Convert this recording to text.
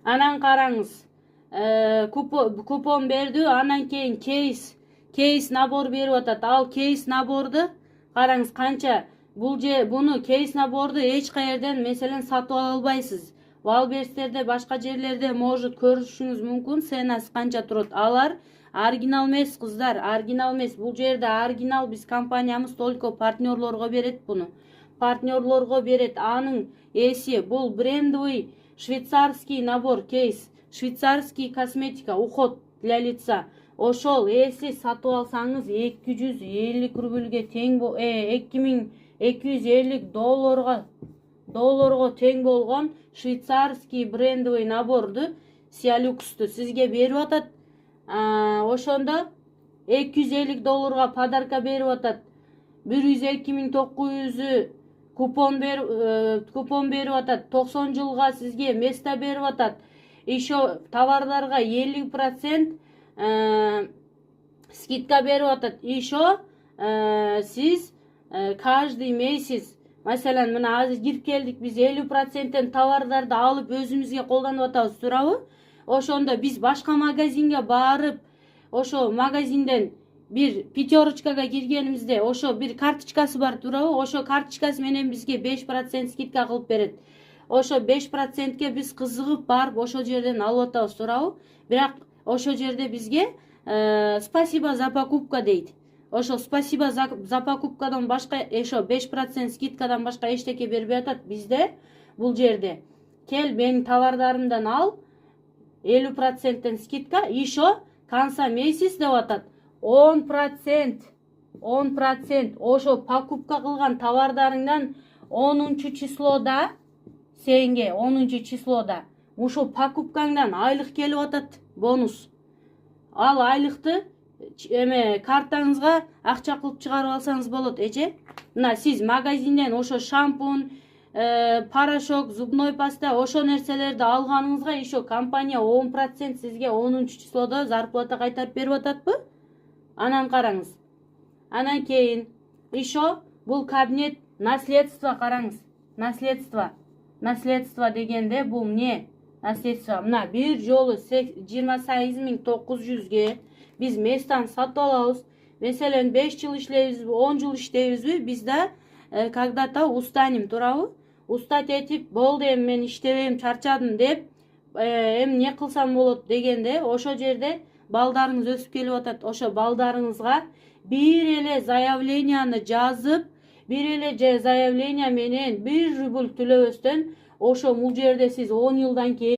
Анан караңыз, купон берди, анан кийин кейс набор берип атат. Ал кейс наборду караңыз канча. Буну кейс наборду эч каерден меселен сатып ала албайсыз. Валберстерде, башка жерлерде может көрүшүңүз мүмкүн. Ценасы канча турат. Алар оригинал эмес, кыздар, оригинал эмес. Бул жерде оригинал биз компаниямыз только партнерлорго берет буну. Партнерлорго берет. Анын эси бул брендовый швейцарский набор кейс, швейцарский косметика, уход для лица. Ошол эси сатып алсаңыз 250 рубльге тең, 2250 долларга тең болгон швейцарский брендовый наборду Сиалюксту сизге берип атат. Ошондо 250 долларга подарка берип атат. 102.900 купон берип атат. 90 жылга сизге место берип атат. Еще товардарга 50% скидка берип атат. Еще сиз каждый месяц, маселен мына азыр кирип келдик, биз 50%тен товардарды алып өзүбүзгө колдонуп атабыз, туурабы? Ошондо биз башка магазинге барып, ошо магазинден bir пятерочкага киргенимизде ошо bir карточкасы бар, туурабы? Ошо карточкасы менен бизге 5% скидка кылып берет. Ошо 5%ке биз кызыгып барып ошо жерден алып атабыз, туурабы? Бирок ошо жерде бизге спасибо за покупка дейт. Ошо спасибо за покупкадан башка, ошо 5% скидкадан башка эчтеке бербей атат. Бизде бул жерде кел менин товардарымдан ал, 50%тен скидка, еще конца месяц деп атат. 10% ошо покупка кылган товардарыңдан 10 числода сенге 10 числода ошо покупкаңдан айлык келип атат, бонус. Ал айлыкты картаңызга акча кылып чыгарып алсаңыз болот, эже. Мына сиз магазинден ошо шампунь, порошок, зубной паста, ошо нерселерди алганыңызга еще компания 10% сизге 10 числода зарплата кайтарып берип ататпы? Анан караңыз. Анан кийин еще бул кабинет наследство, караңыз. Наследство дегенде бул эмне? Наследство. Мына бир жолу 28.900ге биз местан сатып алабыз. Меселен 5 жыл иштейбизби, 10 жыл иштейбизби, биз да когда-то устанем, туурабы? Устать этип, болду эми мен иштебейм, чарчадым деп, эмне кылсам болот дегенде, ошо жерде балдарыңыз өсүп келип атат. Ошо балдарыңызга бир эле заявленияны жазып, бир эле заявление менен 1 рубль төлөбөстөн, ошо бул жерде сиз 10 жылдан кийин